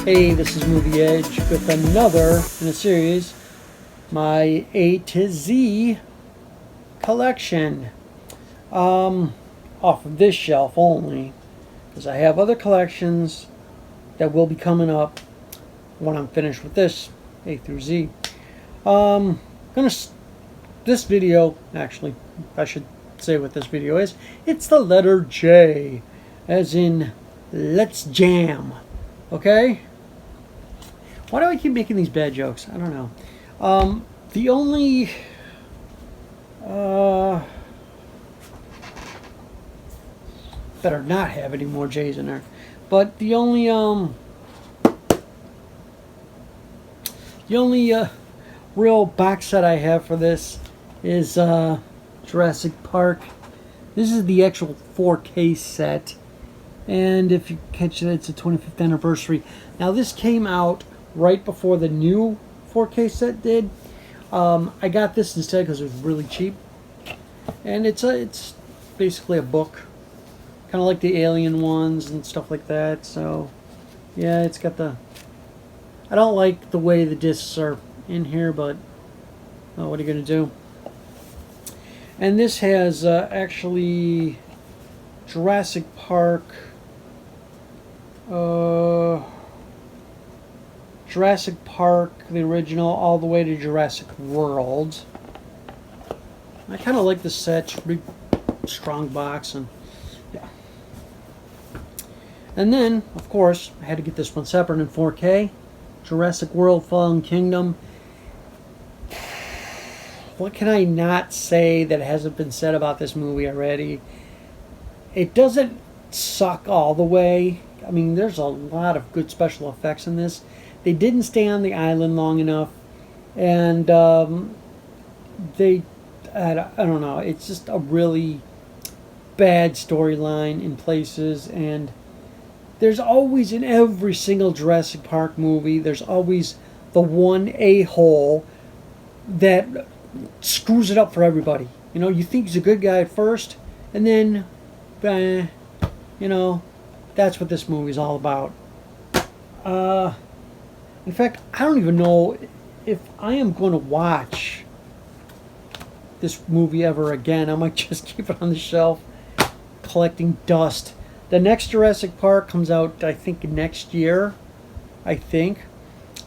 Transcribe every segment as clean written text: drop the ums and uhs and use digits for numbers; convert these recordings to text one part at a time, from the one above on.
Hey, this is Movie Edge with another in a series, my A to Z collection. Off of this shelf only, because I have other collections that will be coming up when I'm finished with this A through Z. This video, actually, I should say what this video is. It's the letter J, as in let's jam. Okay? Why do I keep making these bad jokes? I don't know. The only better not have any more J's in there. But the only real box set I have for this is Jurassic Park. This is the actual 4K set, and if you catch it, it's the 25th anniversary. Now this came out right before the new 4K set did. I got this instead because it was really cheap, and it's basically a book, kind of like the Alien ones and stuff like that. So yeah, it's got the. I don't like the way the discs are in here, but oh, what are you gonna do? And this has actually Jurassic Park. Jurassic Park, the original, all the way to Jurassic World. I kind of like the set, big, strong box, and yeah. And then, of course, I had to get this one separate in 4K. Jurassic World: Fallen Kingdom. What can I not say that hasn't been said about this movie already? It doesn't suck all the way. I mean, there's a lot of good special effects in this. They didn't stay on the island long enough, and I don't know, it's just a really bad storyline in places, and there's always, in every single Jurassic Park movie, there's always the one a-hole that screws it up for everybody. You know, you think he's a good guy at first, and then, you know, that's what this movie's all about. In fact, I don't even know if I am going to watch this movie ever again. I might just keep it on the shelf, collecting dust. The next Jurassic Park comes out, I think, next year. I think.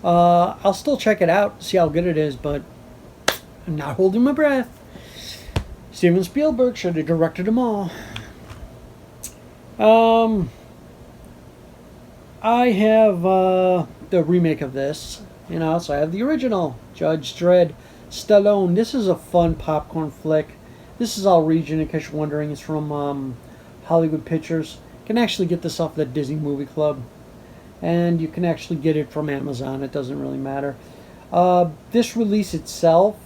I'll still check it out, see how good it is, but I'm not holding my breath. Steven Spielberg should have directed them all. I have the remake of this, you know, so I have the original, Judge Dredd, Stallone. This is a fun popcorn flick. This is all region, in case you're wondering. It's from Hollywood Pictures. You can actually get this off the Disney Movie Club, and you can actually get it from Amazon. It doesn't really matter. This release itself,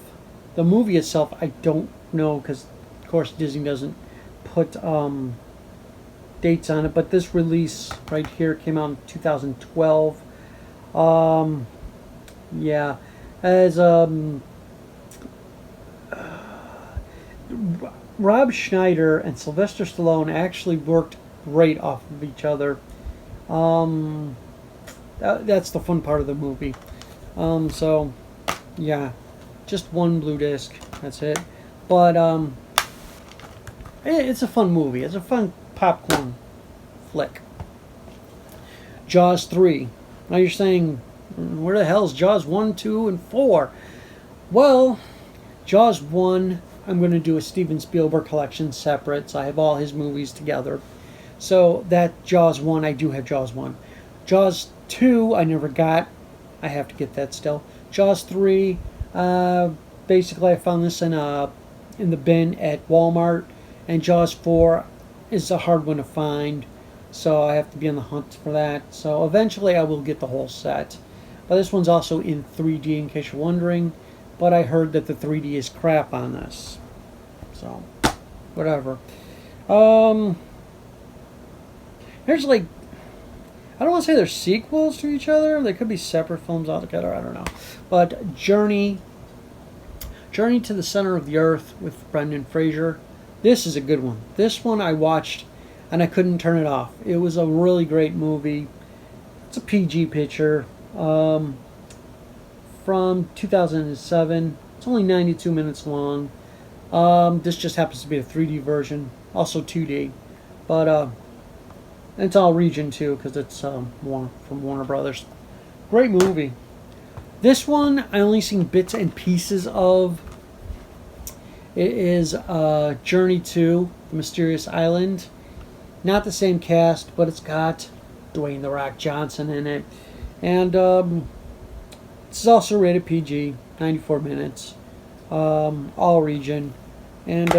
the movie itself, I don't know, because of course Disney doesn't put dates on it, but this release right here came out in 2012. Yeah, as Rob Schneider and Sylvester Stallone actually worked great off of each other. That's the fun part of the movie. So yeah, just one blue disc, that's it. But it's a fun movie. It's a fun popcorn flick. Jaws 3. Now you're saying, where the hell's Jaws 1, 2, and 4? Well, Jaws 1, I'm going to do a Steven Spielberg collection separate, so I have all his movies together. So that Jaws 1, I do have Jaws 1. Jaws 2, I never got. I have to get that still. Jaws 3, basically I found this in the bin at Walmart. And Jaws 4 is a hard one to find, so I have to be on the hunt for that. So eventually I will get the whole set. But this one's also in 3D, in case you're wondering. But I heard that the 3D is crap on this. So, whatever. There's like, I don't want to say they're sequels to each other. They could be separate films altogether. I don't know. But Journey to the Center of the Earth with Brendan Fraser. This is a good one. This one I watched and I couldn't turn it off. It was a really great movie. It's a PG picture from 2007. It's only 92 minutes long. This just happens to be a 3D version, also 2D, but it's all region too because it's from Warner Brothers. Great movie. This one I only seen bits and pieces of. It is Journey to the Mysterious Island. Not the same cast, but it's got Dwayne "The Rock" Johnson in it, and this is also rated PG, 94 minutes, all region, and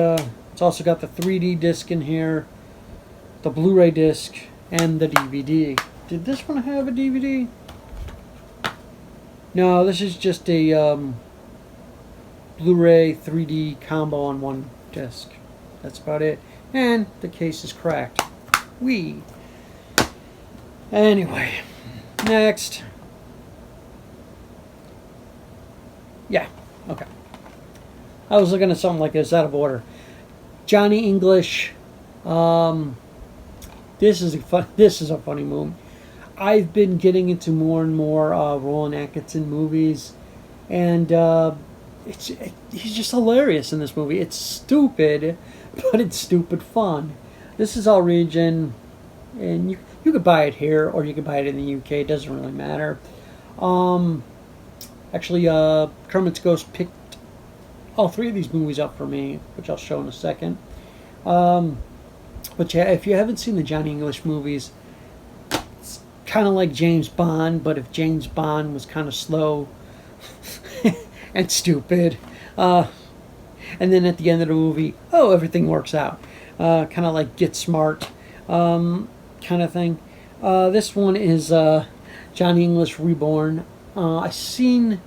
it's also got the 3D disc in here, the Blu-ray disc, and the DVD. Did this one have a DVD? No, this is just a Blu-ray 3D combo on one disc. That's about it. And the case is cracked. Whee! Anyway, next. Yeah, okay. I was looking at something like this out of order. Johnny English. This is a funny movie. I've been getting into more and more Rowan Atkinson movies, and he's just hilarious in this movie. It's stupid, but it's stupid fun. This is all region, and you could buy it here or you could buy it in the UK. It doesn't really matter. Actually, Kermit's Ghost picked all three of these movies up for me, which I'll show in a second. But yeah, if you haven't seen the Johnny English movies, it's kind of like James Bond, but if James Bond was kind of slow and stupid, and then at the end of the movie, oh, everything works out. Kind of like Get Smart kind of thing. This one is Johnny English Reborn. I seen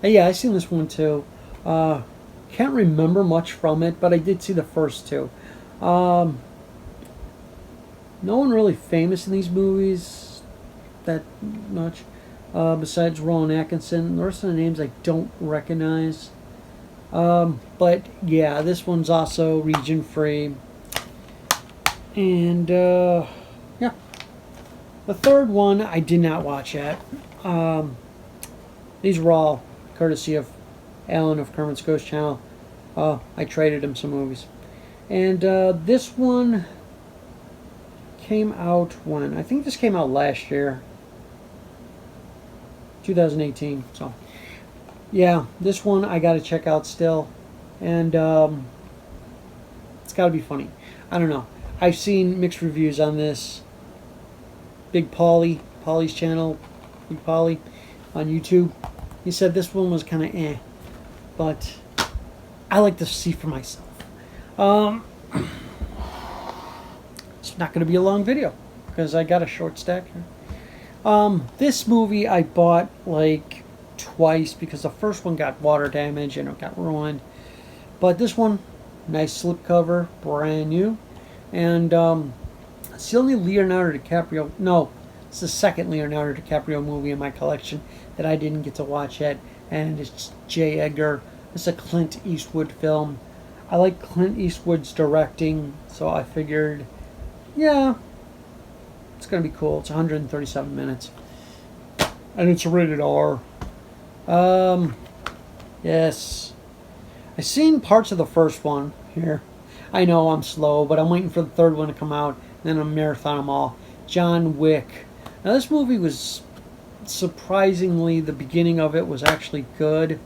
this one too. Can't remember much from it, but I did see the first two. No one really famous in these movies that much, besides Rowan Atkinson. The rest of the names I don't recognize. But yeah, this one's also region free. And yeah, the third one I did not watch yet. These were all courtesy of Alan of Kermit's Ghost Channel. I traded him some movies. And this one came out when? I think this came out last year. 2018. So, yeah, this one I got to check out still. And it's got to be funny. I don't know. I've seen mixed reviews on this. Big Paulie's channel, Big Paulie, on YouTube. He said this one was kind of but I like to see for myself. It's not going to be a long video because I got a short stack here. This movie I bought like twice because the first one got water damage and it got ruined. But this one, nice slipcover, brand new. And it's the only Leonardo DiCaprio. No, it's the second Leonardo DiCaprio movie in my collection that I didn't get to watch yet. And it's J. Edgar. It's a Clint Eastwood film. I like Clint Eastwood's directing, so I figured, yeah, it's going to be cool. It's 137 minutes. And it's rated R. Yes. I've seen parts of the first one here. I know I'm slow, but I'm waiting for the third one to come out, and then I'll marathon them all. John Wick. Now, this movie was surprisingly, the beginning of it was actually good.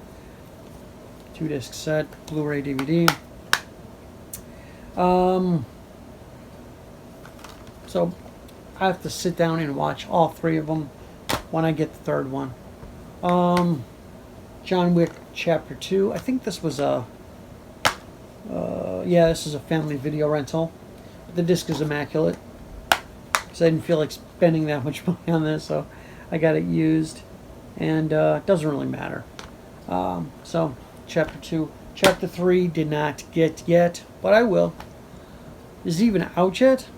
2-disc set, Blu-ray DVD. So I have to sit down and watch all three of them when I get the third one. John Wick Chapter 2. I think this was a yeah, this is a family video rental. The disc is immaculate because I didn't feel like spending that much money on this, so I got it used, and it doesn't really matter. So Chapter 2. Chapter 3 did not get yet, but I will. Is it even out yet?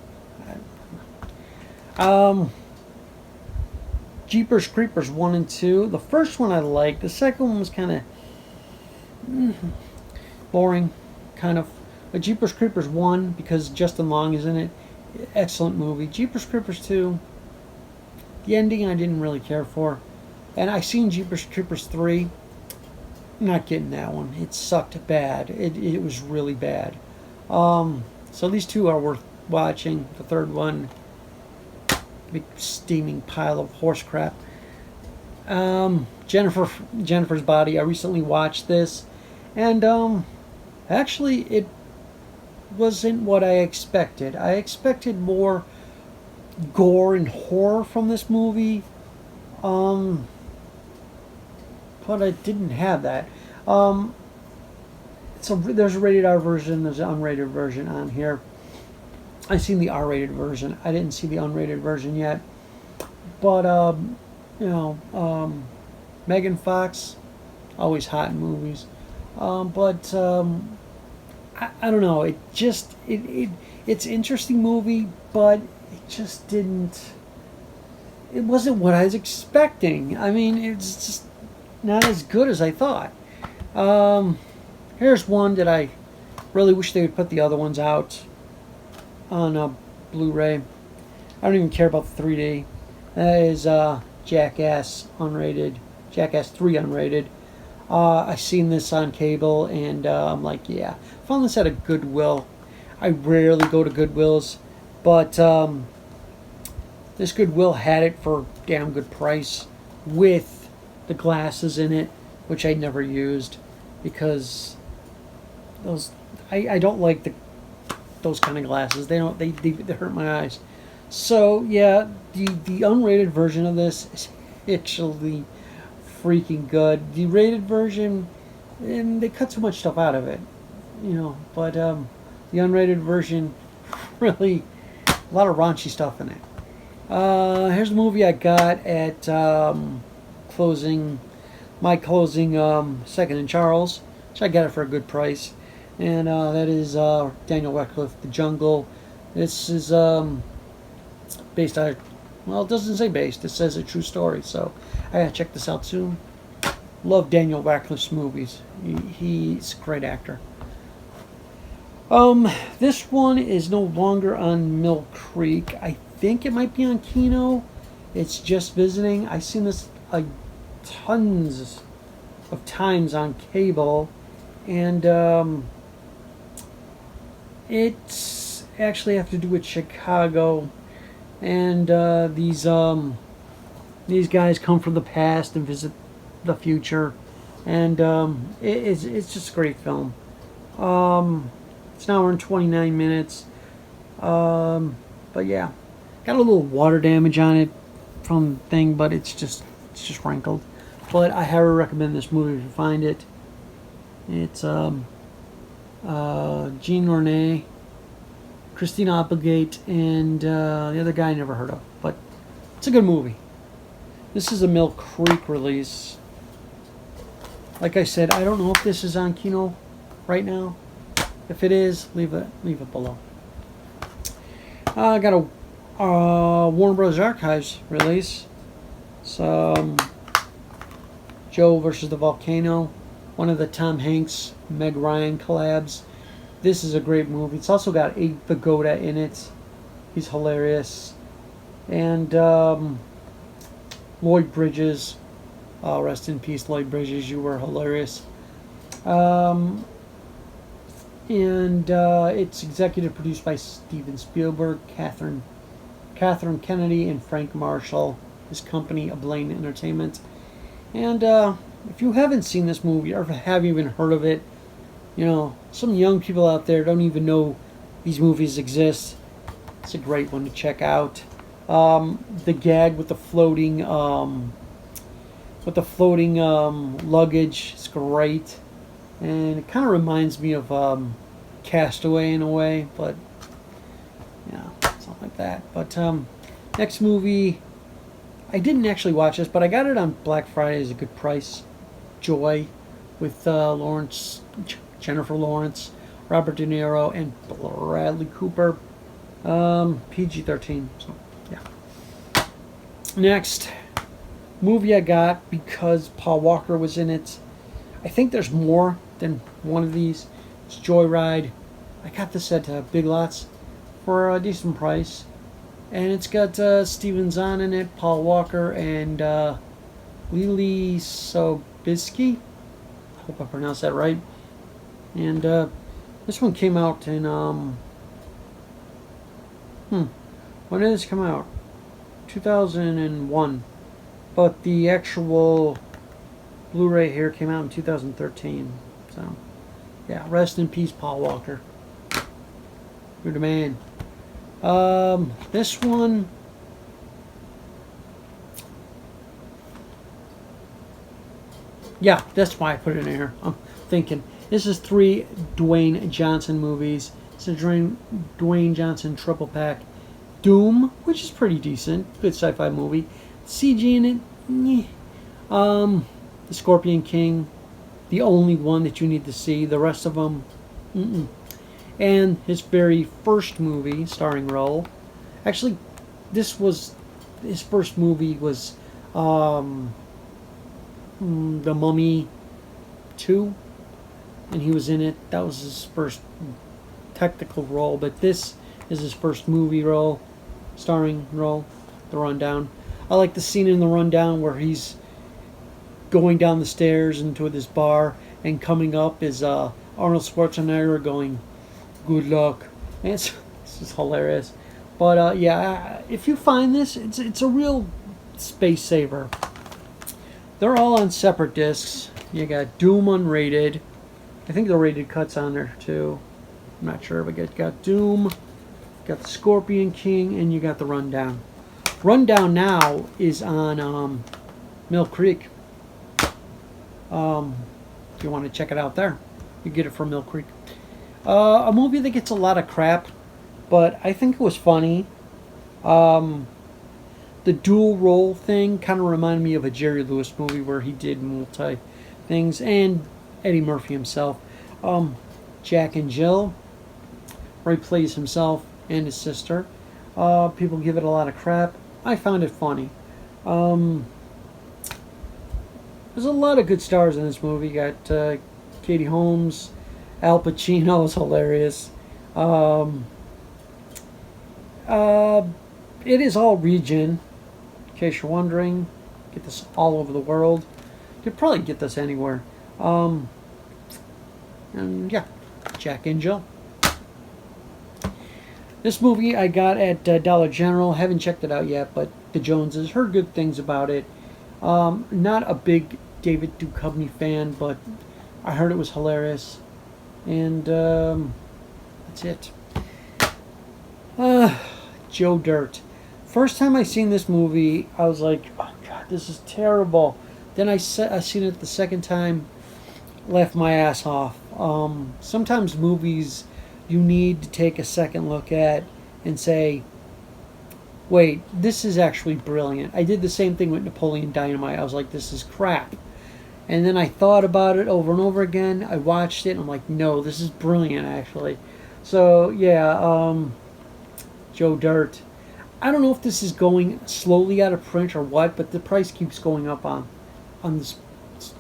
Jeepers Creepers 1 and 2. The first one I liked. The second one was kind of boring, kind of. But Jeepers Creepers 1, because Justin Long is in it, excellent movie. Jeepers Creepers 2, The ending I didn't really care for. And I seen Jeepers Creepers 3. Not getting that one. It sucked bad. It was really bad. So these two are worth watching. The third one, big steaming pile of horse crap. Jennifer's Body. I recently watched this, and actually it wasn't what I expected. I expected more gore and horror from this movie, but I didn't have that. So there's a rated R version, there's an unrated version on here. I've seen the R-rated version. I didn't see the unrated version yet, but Megan Fox, always hot in movies, but I don't know. It's an interesting movie, but it just didn't. It wasn't what I was expecting. I mean, it's just not as good as I thought. Here's one that I really wish they would put the other ones out on Blu-ray. I don't even care about the 3D. That is Jackass unrated. Jackass 3 unrated. I seen this on cable, and I'm like, yeah. Found this at a Goodwill. I rarely go to Goodwills, but this Goodwill had it for a damn good price with the glasses in it, which I never used because those I don't like those kind of glasses. They hurt my eyes. So yeah, the unrated version of this is actually freaking good. The rated version, and they cut so much stuff out of it, but the unrated version, really a lot of raunchy stuff in it. Here's the movie I got at closing Second and Charles, which I got it for a good price, and that is Daniel Radcliffe, The Jungle. This is based on, well, it doesn't say based, it says a true story, so I gotta check this out soon. Love Daniel Radcliffe's movies. He's a great actor. This one is no longer on Mill Creek. I think it might be on Kino. It's just visiting. I've seen this tons of times on cable, and it's actually have to do with Chicago, and these guys come from the past and visit the future, and it's just a great film. It's an hour and 29 minutes, but yeah, got a little water damage on it from the thing, but it's just wrinkled. But I highly recommend this movie if you find it. It's Jean Ornay, Christina Applegate, and the other guy I never heard of, but it's a good movie. This is a Mill Creek release. Like I said, I don't know if this is on Kino right now. If it is, leave it below. I got a Warner Bros. Archives release. So, Joe versus the Volcano, one of the Tom Hanks, Meg Ryan collabs. This is a great movie. It's also got Abe Vigoda in it. He's hilarious. And Lloyd Bridges. Rest in peace, Lloyd Bridges. You were hilarious. And it's executive produced by Steven Spielberg, Catherine Kennedy, and Frank Marshall. His company, Ablaine Entertainment. And if you haven't seen this movie or have even heard of it, some young people out there don't even know these movies exist. It's a great one to check out. The gag with the floating luggage is great, and it kind of reminds me of Castaway in a way, but yeah, something like that. But next movie, I didn't actually watch this, but I got it on Black Friday as a good price. Joy, with Jennifer Lawrence, Robert De Niro, and Bradley Cooper. PG-13. So yeah. Next movie I got, because Paul Walker was in it. I think there's more than one of these. It's Joyride. I got this at Big Lots for a decent price. And it's got Steven Zahn in it, Paul Walker, and Lily Sobieski. I hope I pronounced that right. And this one came out in when did this come out? 2001. But the actual Blu-ray here came out in 2013. So, yeah, rest in peace, Paul Walker. You're the man. This one, yeah, that's why I put it in here. I'm thinking this is 3 Dwayne Johnson movies. It's a Dwayne Johnson triple pack. Doom, which is pretty decent, good sci-fi movie. CG in it, The Scorpion King, the only one that you need to see. The rest of them, And his very first movie, starring role. Actually, this was his first movie was The Mummy 2, and he was in it. That was his first technical role, but this is his first movie role, starring role, The Rundown. I like the scene in The Rundown where he's going down the stairs into this bar, and coming up is Arnold Schwarzenegger going, "Good luck." And this is hilarious. But yeah, if you find this, it's a real space saver. They're all on separate discs. You got Doom Unrated. I think the rated cut's on there too. I'm not sure, but you got Doom, got the Scorpion King, and you got the Rundown. Rundown now is on Mill Creek. If you want to check it out there, you get it from Mill Creek. A movie that gets a lot of crap, but I think it was funny. The dual role thing kind of reminded me of a Jerry Lewis movie where he did multi things, and Eddie Murphy himself. Jack and Jill, where he plays himself and his sister. People give it a lot of crap. I found it funny. There's a lot of good stars in this movie. You got Katie Holmes, Al Pacino is hilarious. It is all region, in case you're wondering. Get this all over the world. You could probably get this anywhere. And yeah, Jack and Jill. This movie I got at Dollar General. Haven't checked it out yet, but the Joneses, heard good things about it. Not a big David Duchovny fan, but I heard it was hilarious. And that's it. Joe Dirt. First time I seen this movie, I was like, oh God, this is terrible. Then I seen it the second time, laughed my ass off. Sometimes movies you need to take a second look at and say, wait, this is actually brilliant. I did the same thing with Napoleon Dynamite. I was like, this is crap. And then I thought about it over and over again. I watched it and I'm like, no, this is brilliant actually. So yeah, Joe Dirt. I don't know if this is going slowly out of print or what, but the price keeps going up on this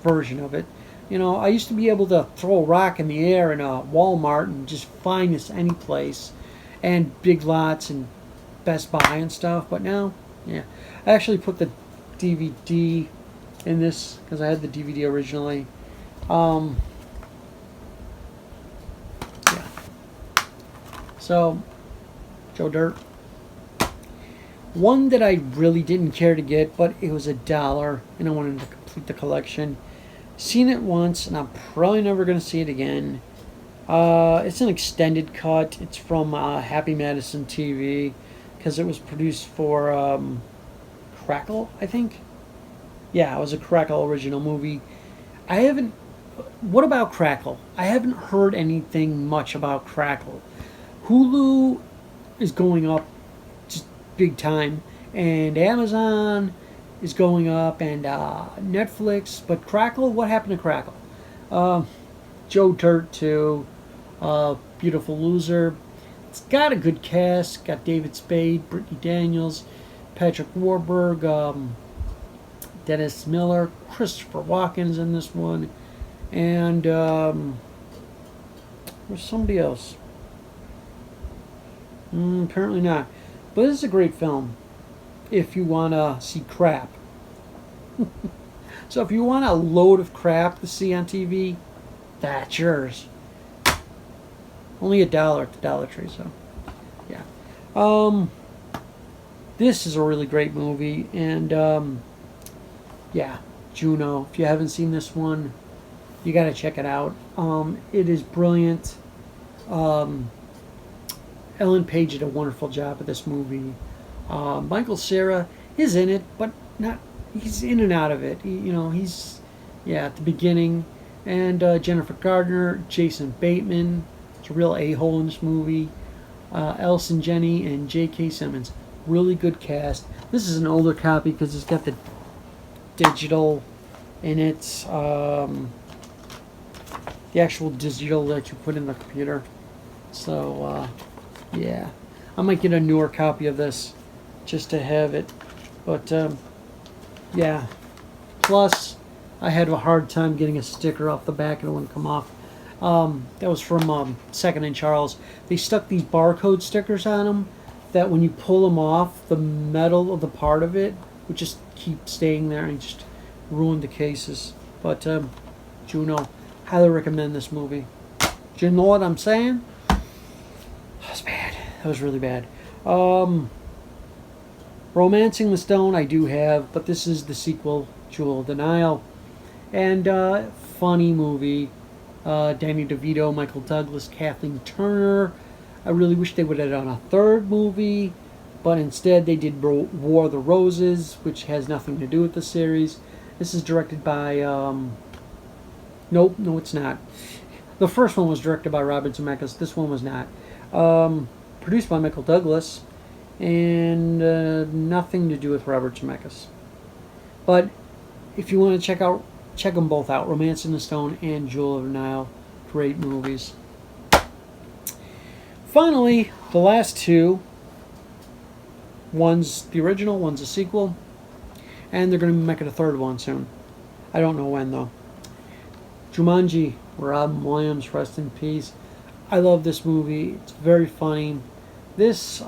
version of it. You know, I used to be able to throw a rock in the air in a Walmart and just find this any place, and Big Lots and Best Buy and stuff. But now, yeah, I actually put the DVD in this because I had the DVD originally. Yeah. So, Joe Dirt. One that I really didn't care to get, but it was $1, and I wanted to complete the collection. Seen it once, and I'm probably never going to see it again. It's an extended cut. It's from Happy Madison TV, because it was produced for Crackle, I think. Yeah, it was a Crackle original movie. What about Crackle? I haven't heard anything much about Crackle. Hulu is going up just big time, and Amazon is going up, and Netflix. But Crackle, what happened to Crackle? Joe Dirt too. Beautiful Loser. It's got a good cast. Got David Spade, Brittany Daniels, Patrick Warburg, Dennis Miller, Christopher Walken's in this one, and there's somebody else. Apparently not. But this is a great film if you want to see crap. So if you want a load of crap to see on TV, that's yours. Only $1 at the Dollar Tree, so yeah. This is a really great movie, and yeah, Juno. If you haven't seen this one, you got to check it out. It is brilliant. Ellen Page did a wonderful job of this movie. Michael Cera is in it, but not. He's in and out of it. He's at the beginning. And Jennifer Gardner, Jason Bateman. It's a real a-hole in this movie. Allison Janney and J.K. Simmons. Really good cast. This is an older copy because it's got the digital in it. The actual digital that you put in the computer. So, yeah. I might get a newer copy of this just to have it. But, yeah. Plus, I had a hard time getting a sticker off the back and it wouldn't come off. That was from Second and Charles. They stuck these barcode stickers on them that when you pull them off, the metal of the part of it would just keep staying there and just ruin the cases. But Juno, highly recommend this movie. Do you know what I'm saying? That was bad. That was really bad. Romancing the Stone I do have, but this is the sequel, Jewel of the Nile. And funny movie. Danny DeVito, Michael Douglas, Kathleen Turner. I really wish they would have done a third movie, but instead they did War of the Roses, which has nothing to do with the series. This is directed by... Nope, no it's not. The first one was directed by Robert Zemeckis. This one was not. Produced by Michael Douglas, and nothing to do with Robert Zemeckis. But if you want to check them both out. Romancing the Stone and Jewel of the Nile. Great movies. Finally, the last two. One's the original, one's a sequel. And they're going to be making a third one soon. I don't know when, though. Jumanji, Robin Williams, rest in peace. I love this movie. It's very funny. This is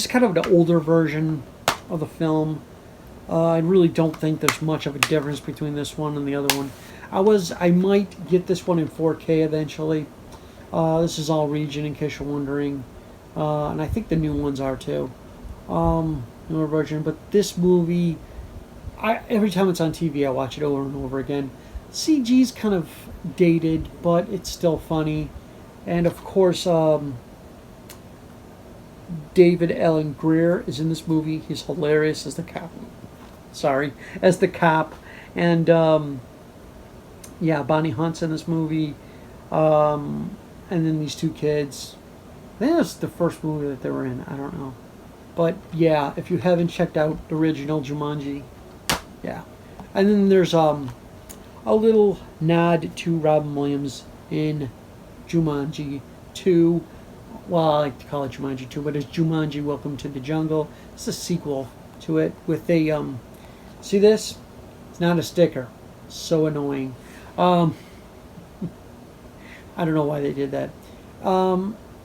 kind of the older version of the film. I really don't think there's much of a difference between this one and the other one. I might get this one in 4K eventually. This is all region, in case you're wondering. And I think the new ones are too. Newer version. But this movie, every time it's on TV, I watch it over and over again. CG's kind of dated, but it's still funny. And of course, David Allen Greer is in this movie. He's hilarious as the cop. As the cop. And yeah, Bonnie Hunt's in this movie. And then these two kids. I think that's the first movie that they were in. I don't know. But yeah, if you haven't checked out the original Jumanji, yeah. And then there's a little nod to Robin Williams in Jumanji 2. Well, I like to call it Jumanji 2, but it's Jumanji Welcome to the Jungle. It's a sequel to it with a, see this? It's not a sticker. So annoying. I don't know why they did that.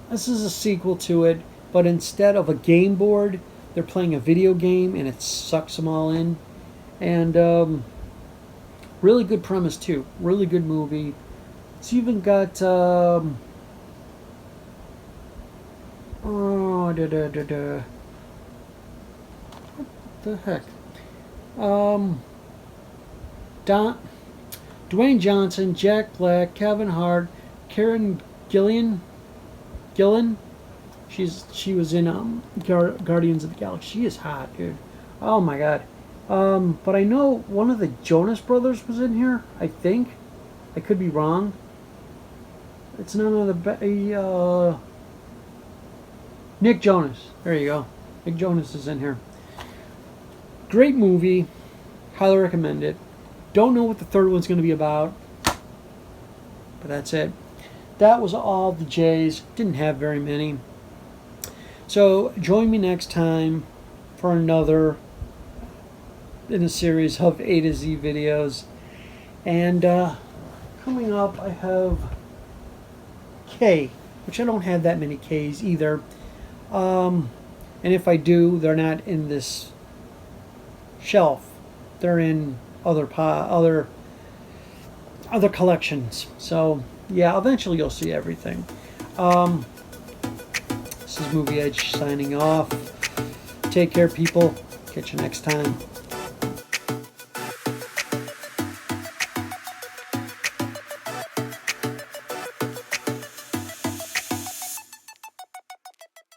This is a sequel to it, but instead of a game board, they're playing a video game, and it sucks them all in. And really good premise too. Really good movie. It's even got what the heck? Dwayne Johnson, Jack Black, Kevin Hart, Karen Gillan. She was in Guardians of the Galaxy. She is hot, dude. Oh my god. But I know one of the Jonas Brothers was in here. I think. I could be wrong. It's none of the Nick Jonas. There you go. Nick Jonas is in here. Great movie. Highly recommend it. Don't know what the third one's going to be about. But that's it. That was all the J's. Didn't have very many. So join me next time for another in a series of A to Z videos. And coming up, I have K, which I don't have that many Ks either. And if I do, they're not in this shelf. They're in other other collections. So yeah, eventually you'll see everything. This is Movie Edge signing off. Take care, people. Catch you next time.